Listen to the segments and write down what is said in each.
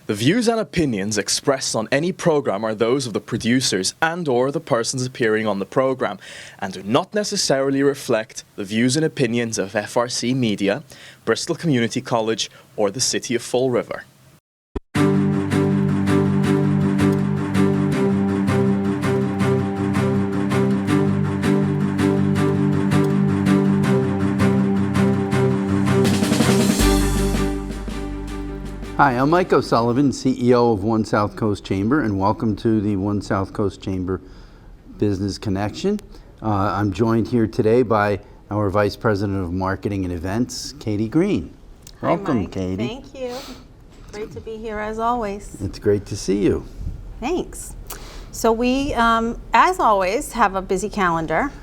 The views and opinions expressed on any program are those of the producers and/or the persons appearing on the program, and do not necessarily reflect the views and opinions of FRC Media, Bristol Community College, or the City of Fall River. Hi, I'm Mike O'Sullivan, CEO of One Southcoast Chamber, and welcome to the One Southcoast Chamber Business Connection. I'm joined here today by our Vice President of Marketing and Events, Katie Green. Welcome, Mike. Katie. Thank you. Great to be here as always. It's great to see you. Thanks. So we, as always, have a busy calendar.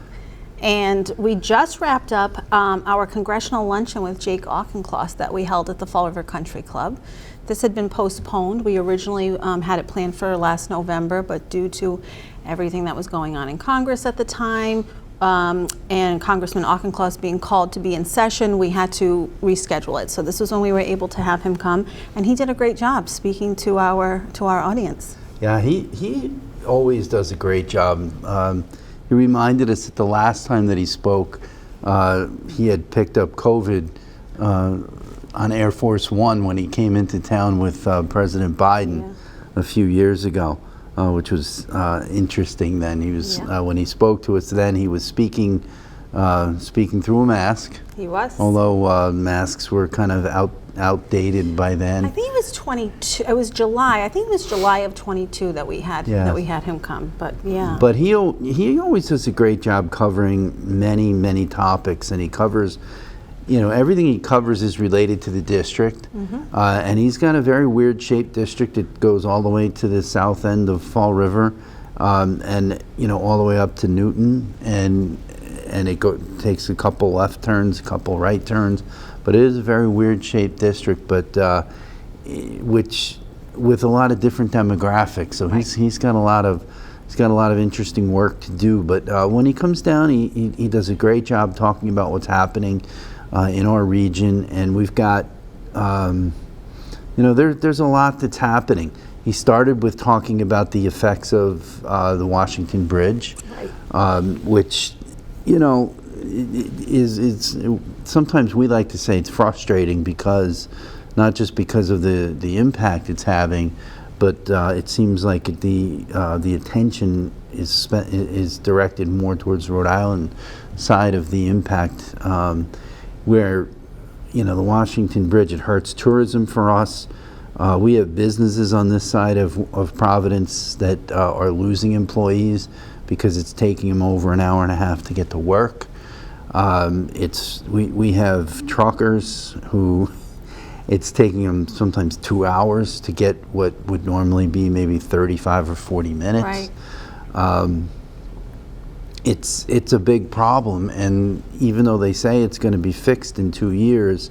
And we just wrapped up our Congressional Luncheon with Jake Auchincloss that we held at the Fall River Country Club. This had been postponed. We originally had it planned for last November, but due to everything that was going on in Congress at the time, and Congressman Auchincloss being called to be in session, we had to reschedule it. So this was when we were able to have him come, and he did a great job speaking to our audience. Yeah, he always does a great job. He reminded us that the last time that he spoke, he had picked up COVID on Air Force One when he came into town with President Biden a few years ago, which was interesting. Then he was when he spoke to us. Then he was speaking through a mask. He was. Although masks were kind of outdated by then. I think it was 22. It was July. I think it was July of 22 that we had him come. But yeah. But he always does a great job covering many topics, and he covers, everything he covers is related to the district. And he's got a very weird shaped district. It goes all the way to the south end of Fall River, and all the way up to Newton, and it takes a couple left turns, a couple right turns. But it is a very weird shaped district, but which with a lot of different demographics. So he's got a lot of interesting work to do. But when he comes down, he does a great job talking about what's happening in our region, and we've got there's a lot that's happening. He started with talking about the effects of the Washington Bridge, which is sometimes we like to say it's frustrating because not just because of the impact it's having, but it seems like the attention is directed more towards Rhode Island side of the impact, where the Washington Bridge, it hurts tourism for us. We have businesses on this side of Providence that are losing employees because it's taking them over an hour and a half to get to work. We have truckers who it's taking them sometimes 2 hours to get what would normally be maybe 35 or 40 minutes. Right. It's a big problem, and even though they say it's going to be fixed in 2 years,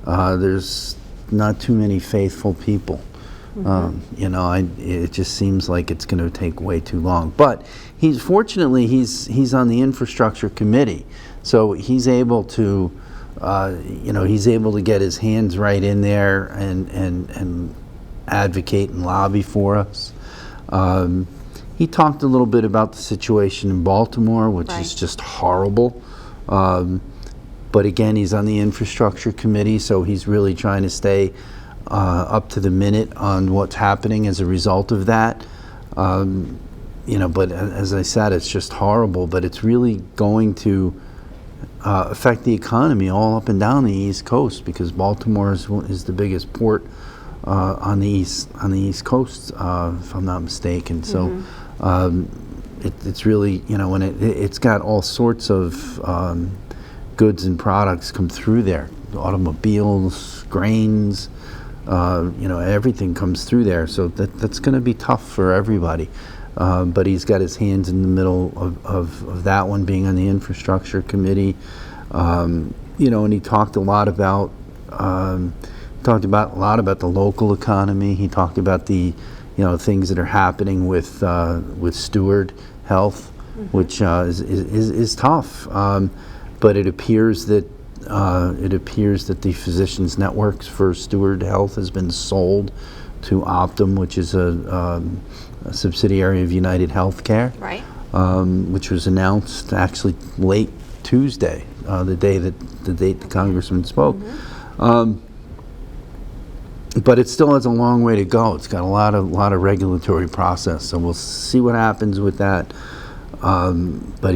there's not too many faithful people. It just seems like it's going to take way too long. But he's on the infrastructure committee, so he's able to, get his hands right in there and advocate and lobby for us. He talked a little bit about the situation in Baltimore, which is just horrible. But again, he's on the infrastructure committee, so he's really trying to stay up to the minute on what's happening as a result of that. But as I said, it's just horrible, but it's really going to affect the economy all up and down the East Coast, because Baltimore is the biggest port on the East Coast, if I'm not mistaken. So it's really, when it's got all sorts of goods and products come through there, automobiles, grains, everything comes through there. So that's going to be tough for everybody. But he's got his hands in the middle of that one, being on the infrastructure committee. And he talked a lot about the local economy. He talked about the things that are happening with Steward Health, which is tough. But it appears that the physicians networks for Steward Health has been sold Optum, which is a subsidiary of United Healthcare, Right. which was announced actually late Tuesday, the date the congressman spoke. But it still has a long way to go. It's got a lot of regulatory process, so we'll see what happens with that. But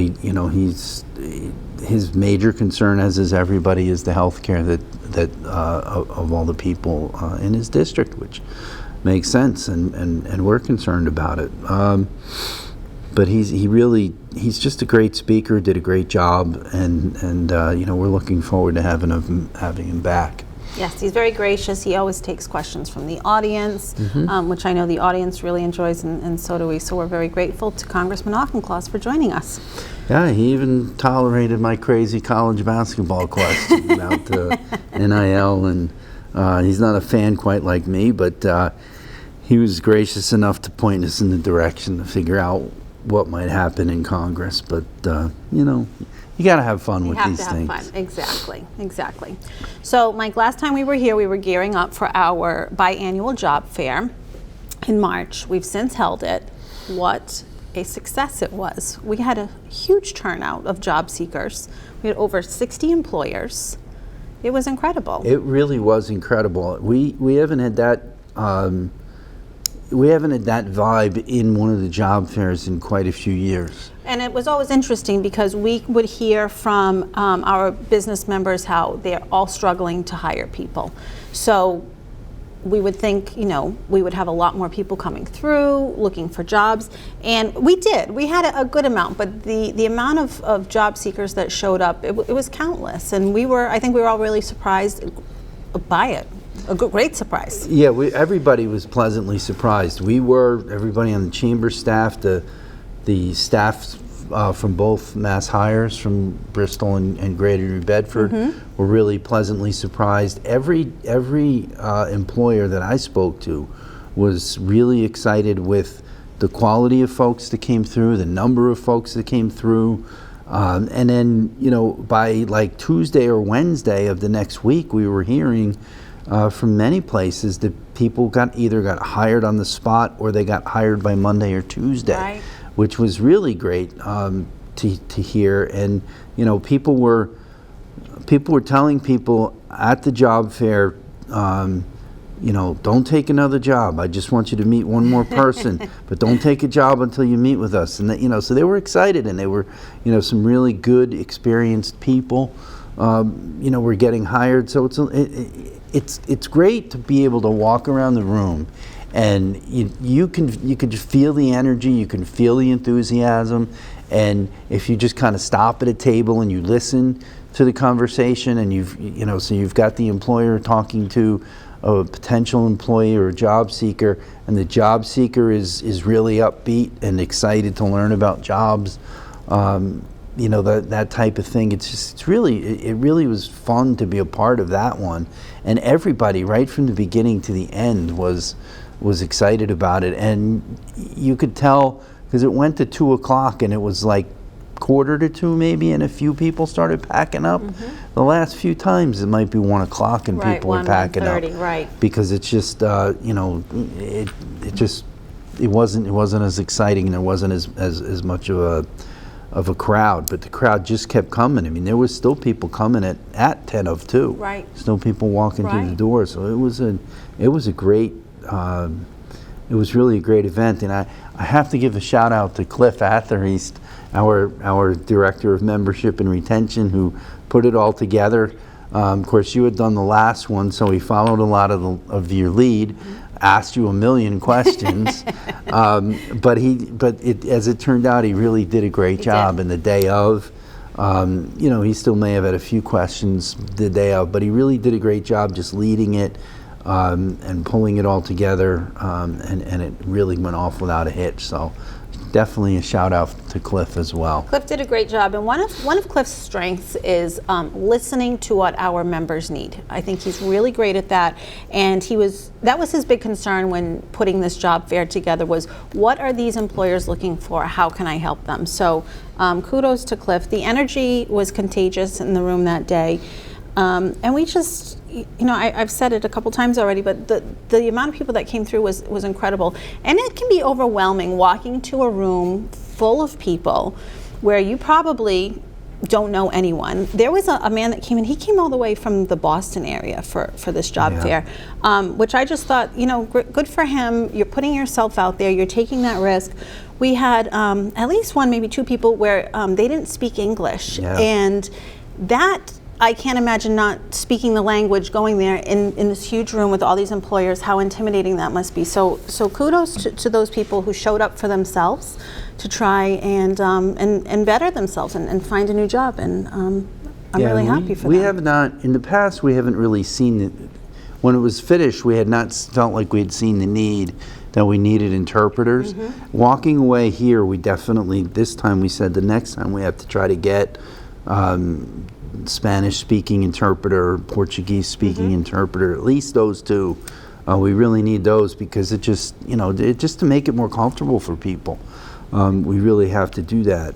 his major concern, as is everybody, is the health care of all the people in his district, which makes sense, and we're concerned about it. But he's just a great speaker, did a great job, and we're looking forward to having him back. Yes, he's very gracious. He always takes questions from the audience, which I know the audience really enjoys, and so do we. So we're very grateful to Congressman Auchincloss for joining us. Yeah, he even tolerated my crazy college basketball question about NIL, and he's not a fan quite like me, but he was gracious enough to point us in the direction to figure out what might happen in Congress. But, you got to have fun with these things. Fun. Exactly. So, Mike, last time we were here, we were gearing up for our biannual job fair in March. We've since held it. What a success it was. We had a huge turnout of job seekers. We had over 60 employers. It was incredible. It really was incredible. We haven't had that. We haven't had that vibe in one of the job fairs in quite a few years. And it was always interesting because we would hear from our business members how they're all struggling to hire people. So we would think, we would have a lot more people coming through looking for jobs. And we did. We had a good amount, but the amount of job seekers that showed up, it was countless. And I think we were all really surprised by it. A great surprise. Yeah, everybody was pleasantly surprised. Everybody on the chamber staff, the staff from both mass hires from Bristol and Greater New Bedford were really pleasantly surprised. Every employer that I spoke to was really excited with the quality of folks that came through, the number of folks that came through. And then, by like Tuesday or Wednesday of the next week, we were hearing from many places that people either got hired on the spot or they got hired by Monday or Tuesday, right. Which was really great to hear. And people were telling people at the job fair, don't take another job. I just want you to meet one more person, but don't take a job until you meet with us. And so they were excited, and they were some really good, experienced people. Were getting hired. So it's great to be able to walk around the room, and you can just feel the energy, you can feel the enthusiasm, and if you just kind of stop at a table and you listen to the conversation, and you've got the employer talking to a potential employee or a job seeker, and the job seeker is really upbeat and excited to learn about jobs. That type of thing. It really was fun to be a part of that one, and everybody right from the beginning to the end was excited about it, and you could tell because it went to 2:00 and it was like 1:45 maybe, and a few people started packing up. The last few times it might be 1:00 and people were packing up, right? Because it's just it wasn't as exciting, and there wasn't as much of a crowd, but the crowd just kept coming. I mean, there was still people coming at 10 of 2. Right. Still people walking through the door. So it was a great, it was really a great event. And I have to give a shout out to Cliff Atherist, our Director of Membership and Retention, who put it all together. Of course, you had done the last one, so he followed a lot of your lead, asked you a million questions, but as it turned out, he really did a great job. And the day of, he still may have had a few questions the day of, but he really did a great job just leading it and pulling it all together, and it really went off without a hitch. So definitely a shout out to Cliff as well. Cliff did a great job, and one of Cliff's strengths is listening to what our members need. I think he's really great at that, and that was his big concern when putting this job fair together was, what are these employers looking for? How can I help them? So kudos to Cliff. The energy was contagious in the room that day. And we just, I've said it a couple times already, but the amount of people that came through was incredible. And it can be overwhelming walking to a room full of people where you probably don't know anyone. There was a man that came in, he came all the way from the Boston area for this job fair, which I just thought, good for him. You're putting yourself out there, you're taking that risk. We had at least one, maybe two people where they didn't speak English. And that, I can't imagine not speaking the language, going there in this huge room with all these employers, how intimidating that must be. So kudos to those people who showed up for themselves to try and better themselves and find a new job. And I'm really happy for them. We have not, in the past, we haven't really seen it. When it was finished, we had not felt like we had seen the need that we needed interpreters. Walking away here, we definitely, this time we said the next time we have to try to get Spanish-speaking interpreter, Portuguese-speaking interpreter, at least those two. We really need those because it just, just to make it more comfortable for people. We really have to do that.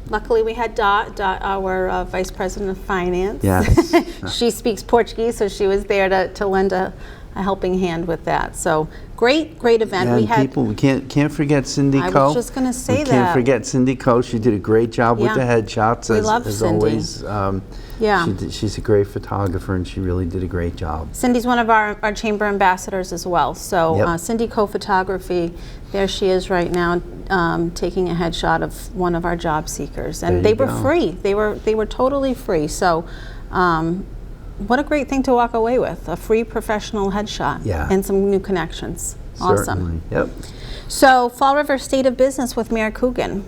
Luckily, we had Dot, our Vice President of Finance. Yes. She speaks Portuguese, so she was there to lend a helping hand with that. So great event. Yeah, we had we can't forget Cindy Coe. I was just going to say that. We can't forget Cindy Coe. She did a great job with the headshots. We love Cindy. Always. She's a great photographer, and she really did a great job. Cindy's one of our chamber ambassadors as well. So Cindy Coe Photography, there she is right now, taking a headshot of one of our job seekers, and they were free. They were totally free. So. What a great thing to walk away with, a free professional headshot and some new connections. Awesome. Certainly. So Fall River State of Business with Mayor Coogan.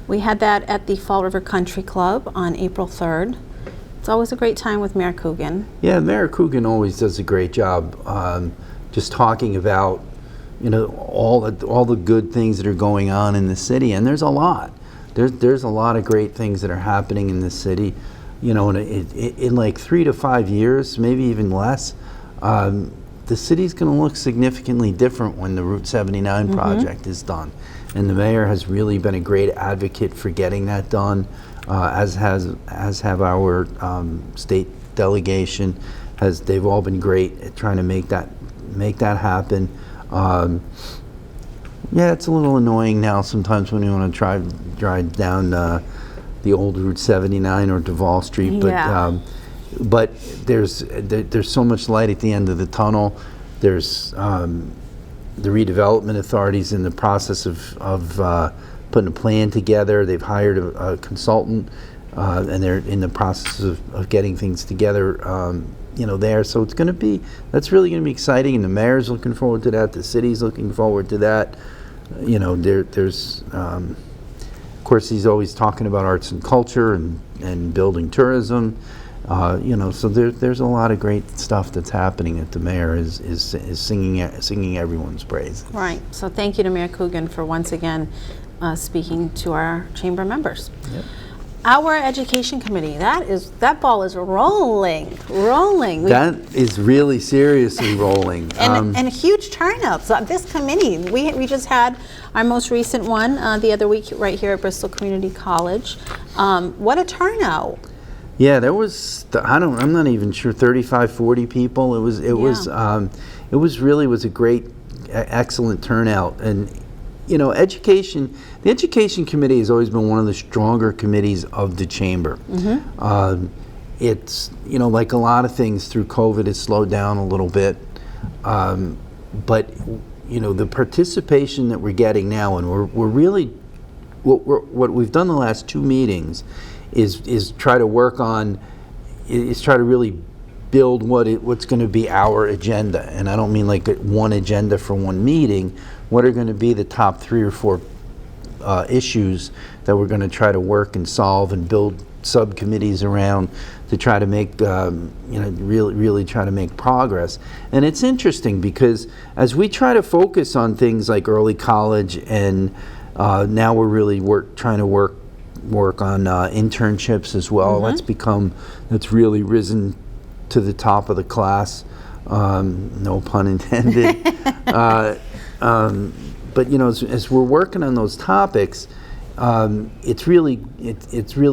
We had that at the Fall River Country Club on April 3rd. It's always a great time with Mayor Coogan. Yeah, Mayor Coogan always does a great job just talking about, all the good things that are going on in the city, and there's a lot. There's a lot of great things that are happening in the city. In like 3 to 5 years, maybe even less, the city's going to look significantly different when the Route 79 project is done. And the mayor has really been a great advocate for getting that done, as have our state delegation. They've all been great at trying to make that happen. It's a little annoying now sometimes when you want to drive down the old Route 79 or Duval Street, but there's so much light at the end of the tunnel. There's the redevelopment authority's in the process of putting a plan together. They've hired a consultant, and they're in the process of getting things together. There, so that's really going to be exciting, and the mayor's looking forward to that. The city's looking forward to that. There's. Of course, he's always talking about arts and culture and building tourism. So there's a lot of great stuff that's happening that the mayor is singing everyone's praise. Right. So thank you to Mayor Coogan for once again speaking to our chamber members. Our education committee, that ball is rolling. That is really seriously rolling. And a huge turnout. So this committee, we just had our most recent one the other week right here at Bristol Community College. What a turnout. Yeah, there was, I'm not even sure, 35, 40 people. It was a great, excellent turnout. And the education committee has always been one of the stronger committees of the chamber. It's, like a lot of things through COVID, it's slowed down a little bit. But, the participation that we're getting now, and we're really, what we've done the last 2 meetings is try to work on, try to really build what's going to be our agenda. And I don't mean like one agenda for one meeting. What are going to be the top 3 or 4 issues that we're going to try to work and solve and build subcommittees around to try to make, really try to make progress. And it's interesting because as we try to focus on things like early college, and now we're really trying to work on internships as well. That's really risen to the top of the class. No pun intended. But as we're working on those topics, it's really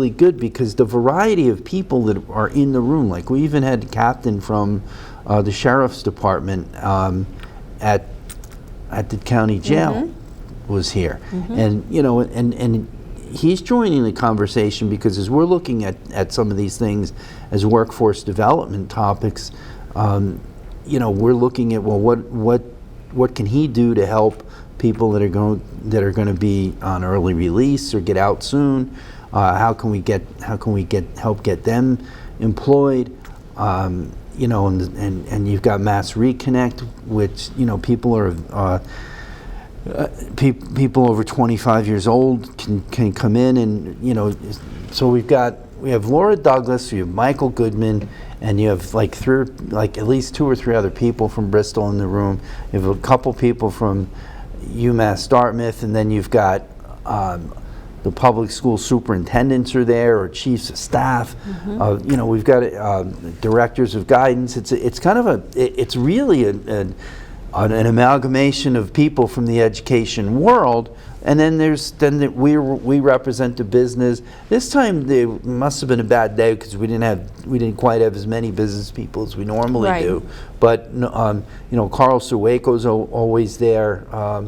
good because the variety of people that are in the room, like we even had the captain from the sheriff's department at the county jail was here, and and he's joining the conversation because as we're looking at some of these things as workforce development topics, we're looking at, well, what can he do to help people that are going to be on early release or get out soon? How can we help get them employed? And you've got Mass Reconnect, which people are people over 25 years old can come in, and so we have Laura Douglas, we have Michael Goodman, and you have at least 2 or 3 other people from Bristol in the room. You have a couple people from UMass Dartmouth, and then you've got the public school superintendents are there, or chiefs of staff. We've got directors of guidance. It's really an amalgamation of people from the education world, and then we represent the business. This time there must have been a bad day because we didn't quite have as many business people as we normally do. But Carl Sueco's always there.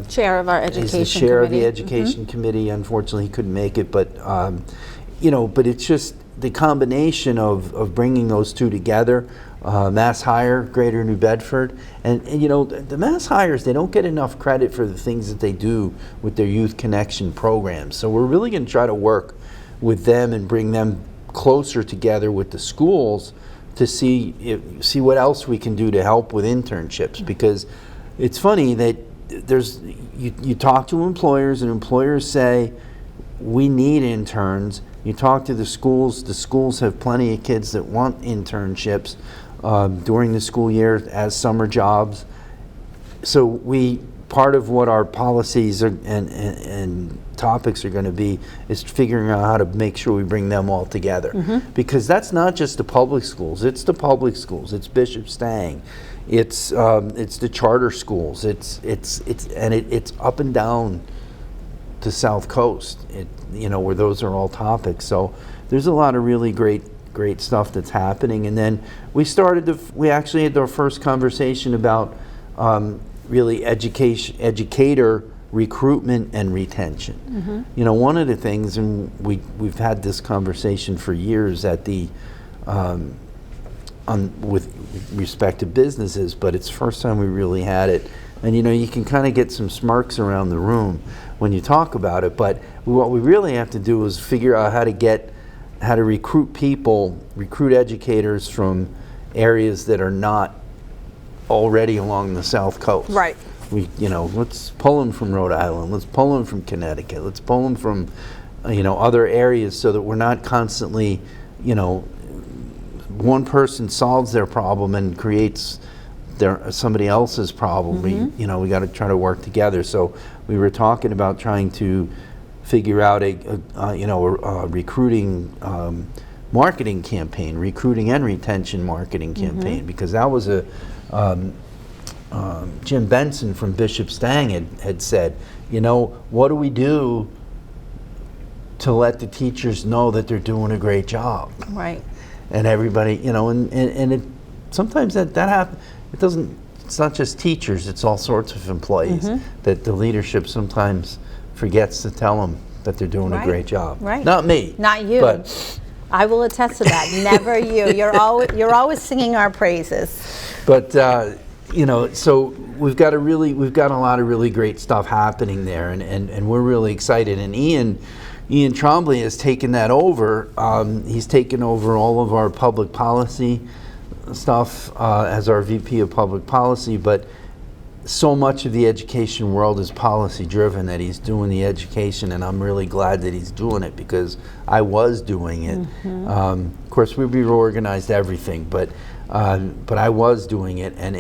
Chair of our education committee. He's the chair of the education committee. Unfortunately, he couldn't make it, but but it's just the combination of bringing those two together. Mass Hire, Greater New Bedford, and the Mass Hires, they don't get enough credit for the things that they do with their Youth Connection programs. So we're really going to try to work with them and bring them closer together with the schools to see what else we can do to help with internships. Because it's funny that you talk to employers, and employers say we need interns. You talk to the schools have plenty of kids that want internships during the school year as summer jobs. So part of what our policies and topics are going to be is figuring out how to make sure we bring them all together. Because that's not just the public schools, it's the public schools, it's Bishop Stang, it's the charter schools, it's up and down to Southcoast, where those are all topics. So there's a lot of really great stuff that's happening. And then we actually had our first conversation about really educator recruitment and retention. One of the things, and we've had this conversation for years at the with respect to businesses, but it's the first time we really had it. And you can kind of get some smirks around the room when you talk about it, but what we really have to do is figure out how to recruit educators from areas that are not already along the South Coast. Right. Let's pull them from Rhode Island, let's pull them from Connecticut, let's pull them from other areas, so that we're not constantly one person solves their problem and creates somebody else's problem. We got to try to work together. So we were talking about trying to figure out a recruiting marketing campaign, recruiting and retention marketing campaign, because that was Jim Benson from Bishop Stang had said, what do we do to let the teachers know that they're doing a great job? Right. And everybody, and it sometimes that happens. It's not just teachers, it's all sorts of employees that the leadership sometimes forgets to tell them that they're doing a great job. Right. Not me. Not you. But I will attest to that. Never you. You're always singing our praises. But so we've got a lot of really great stuff happening there, and we're really excited. And Ian Trombley has taken that over. He's taken over all of our public policy stuff as our VP of Public Policy, but so much of the education world is policy driven that he's doing the education, and I'm really glad that he's doing it because I was doing it. Of course, we reorganized everything, but I was doing it, and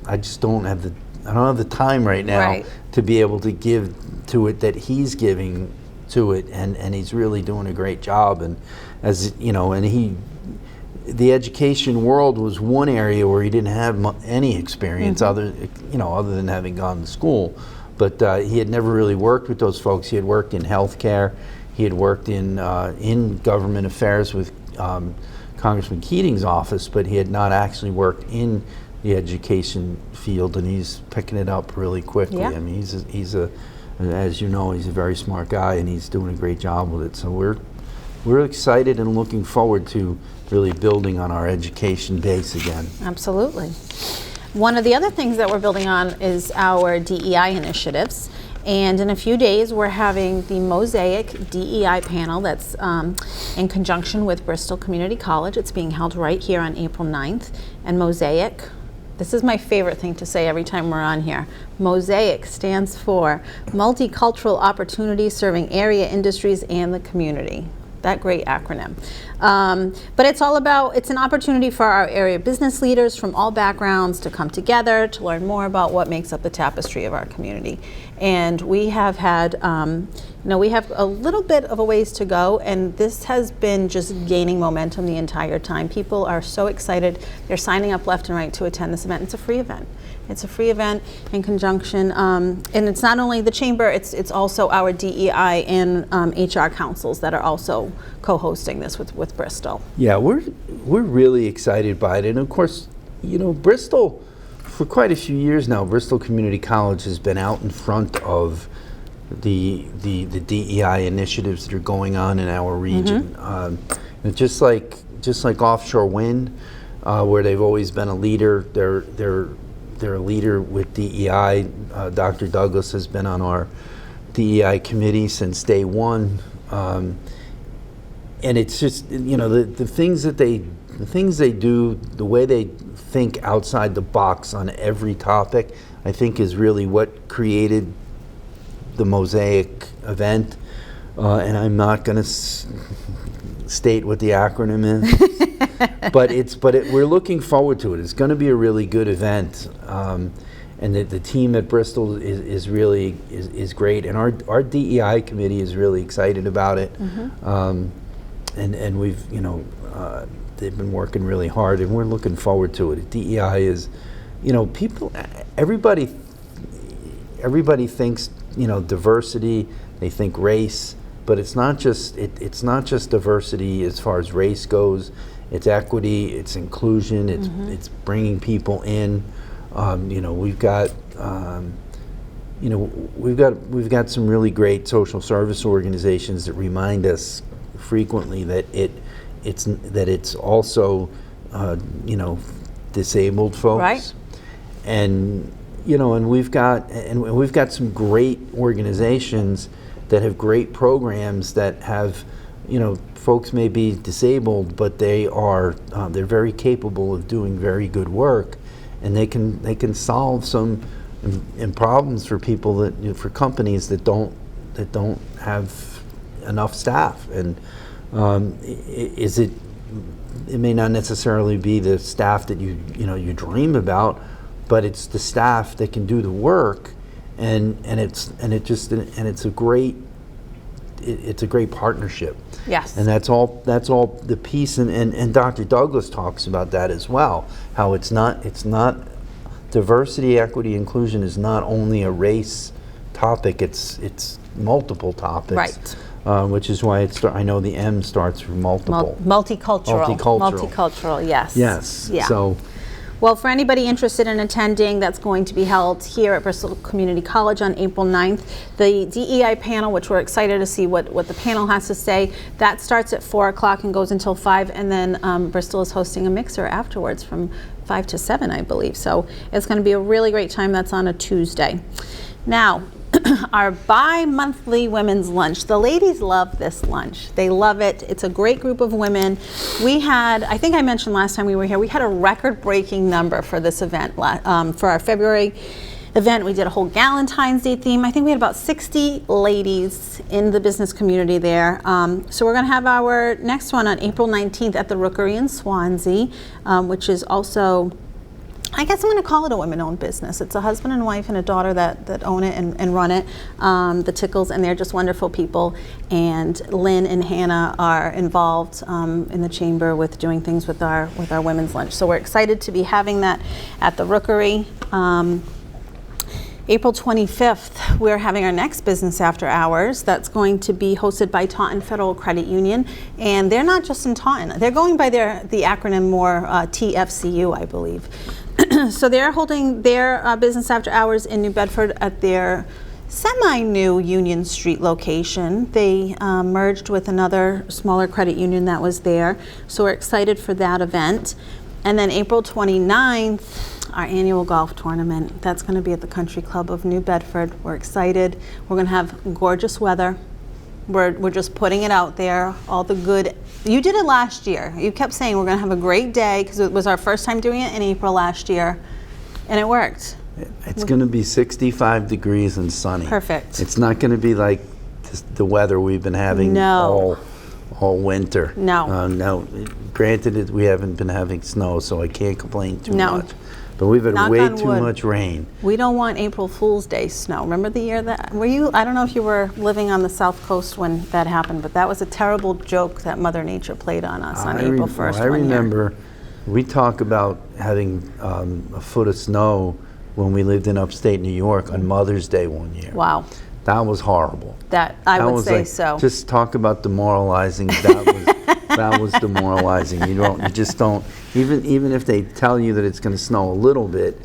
I just don't have the time right now to be able to give to it that he's giving to it, and he's really doing a great job. And the education world was one area where he didn't have any experience other than having gone to school. but he had never really worked with those folks. He had worked in healthcare. He had worked in government affairs with Congressman Keating's office, but he had not actually worked in the education field, and he's picking it up really quickly. Yeah. I mean, he's a as you know, he's a very smart guy, and he's doing a great job with it. So we're excited and looking forward to really building on our education base again. Absolutely. One of the other things that we're building on is our DEI initiatives. And in a few days, we're having the Mosaic DEI panel that's in conjunction with Bristol Community College. It's being held right here on April 9th. And Mosaic, this is my favorite thing to say every time we're on here. Mosaic stands for Multicultural Opportunities Serving Area Industries and the Community. That great acronym. But it's all about, it's an opportunity for our area business leaders from all backgrounds to come together to learn more about what makes up the tapestry of our community. And we have had, we have a little bit of a ways to go, and this has been just gaining momentum the entire time. People are so excited. They're signing up left and right to attend this event. It's a free event. It's a free event in conjunction, and it's not only the chamber, it's also our DEI and HR councils that are also co-hosting this with Bristol. Yeah, we're really excited by it, and of course, Bristol, for quite a few years now, Bristol Community College has been out in front of the DEI initiatives that are going on in our region. Just like offshore wind, where they've always been a leader. They're a leader with DEI. Dr. Douglas has been on our DEI committee since day one, and it's just the things they do, the way they think outside the box on every topic, I think is really what created the Mosaic event. And I'm not going to state what the acronym is, but we're looking forward to it. It's going to be a really good event, and the team at Bristol is really great, and our DEI committee is really excited about it, and we've they've been working really hard, and we're looking forward to it. DEI is, everybody thinks diversity, they think race. But it's not just diversity as far as race goes. It's equity, it's inclusion, it's bringing people in. We've got some really great social service organizations that remind us frequently that it's also disabled folks. Right. And we've got some great organizations that have great programs that have, folks may be disabled, but they're very capable of doing very good work, and they can solve some problems for people for companies that don't have enough staff. And it may not necessarily be the staff that you dream about, but it's the staff that can do the work. And it's a great partnership. Yes. And that's all the piece, and Dr. Douglas talks about that as well. How it's not diversity, equity, inclusion is not only a race topic. It's multiple topics. Right. Which is why I know the M starts for multiple. Multicultural. Multicultural. Yes. Yes. Yeah. So. Well, for anybody interested in attending, that's going to be held here at Bristol Community College on April 9th. The DEI panel, which we're excited to see what the panel has to say, that starts at 4 o'clock and goes until 5, and then Bristol is hosting a mixer afterwards from 5 to 7, I believe. So it's going to be a really great time. That's on a Tuesday. Now, our bi-monthly women's lunch. The ladies love this lunch. They love it. It's a great group of women. We had, I think I mentioned last time we were here, we had a record-breaking number for this event. For our February event, we did a whole Galentine's Day theme. I think we had about 60 ladies in the business community there. So we're going to have our next one on April 19th at the Rookery in Swansea, which is also, I guess I'm going to call it a women-owned business. It's a husband and wife and a daughter that own it and run it, the Tickles, and they're just wonderful people. And Lynn and Hannah are involved in the chamber with doing things with our women's lunch. So we're excited to be having that at the Rookery. April 25th, we're having our next Business After Hours. That's going to be hosted by Taunton Federal Credit Union. And they're not just in Taunton. They're going by the acronym more TFCU, I believe. So they're holding their Business After Hours in New Bedford at their semi-new Union Street location. They merged with another smaller credit union that was there. So we're excited for that event. And then April 29th, our annual golf tournament. That's going to be at the Country Club of New Bedford. We're excited. We're going to have gorgeous weather. We're just putting it out there. All the good. You did it last year. You kept saying we're going to have a great day because it was our first time doing it in April last year, and it worked. It's going to be 65 degrees and sunny. Perfect. It's not going to be like the weather we've been having all winter. No. No. Granted, we haven't been having snow, so I can't complain too much. But we've had Knock way on too wood. much rain. We don't want April Fool's Day snow. Remember the year that, were you, I don't know if you were living on the South Coast when that happened, but that was a terrible joke that Mother Nature played on us on April 1st. I remember we talk about having a foot of snow when we lived in upstate New York on Mother's Day one year. Wow. That was horrible. I would say like, so. Just talk about demoralizing. That was demoralizing. You just don't, even if they tell you that it's going to snow a little bit,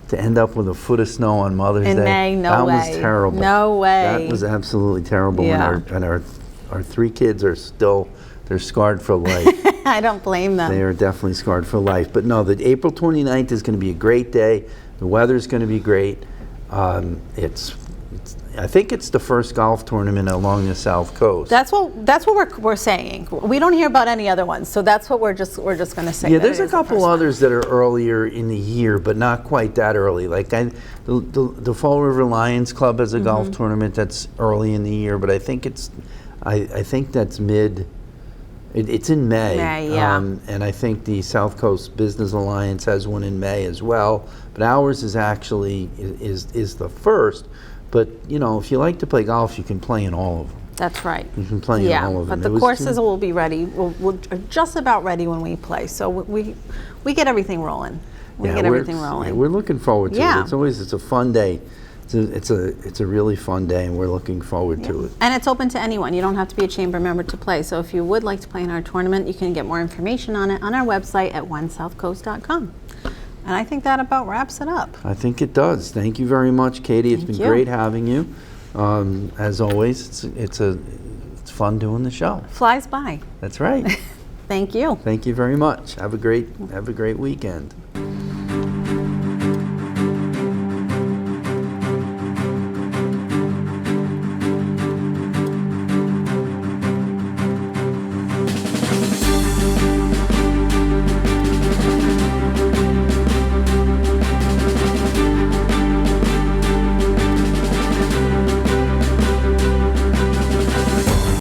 to end up with a foot of snow on Mother's Day. In May, no way. That was terrible. No way. That was absolutely terrible. Yeah. And our three kids are still, they're scarred for life. I don't blame them. They are definitely scarred for life. But no, the April 29th is going to be a great day. The weather's going to be great. I think it's the first golf tournament along the South Coast. That's what we're saying. We don't hear about any other ones, so that's what we're just going to say. Yeah, there's a couple others that are earlier in the year, but not quite that early. Like the Fall River Lions Club has a golf tournament that's early in the year, but I think that's mid. It's in May. May, yeah. And I think the South Coast Business Alliance has one in May as well. But ours is actually is the first. But if you like to play golf, you can play in all of them. That's right. You can play in all of them. But the courses will be ready. We're just about ready when we play. So we get everything rolling. We get everything rolling. Yeah, we're looking forward to Yeah. it. It's a fun day. It's a really fun day, and we're looking forward to it. And it's open to anyone. You don't have to be a chamber member to play. So if you would like to play in our tournament, you can get more information on it on our website at onesouthcoast.com. And I think that about wraps it up. I think it does. Thank you very much, Katie. It's been great having you. As always, it's fun doing the show. Flies by. That's right. Thank you. Thank you very much. Have a great weekend.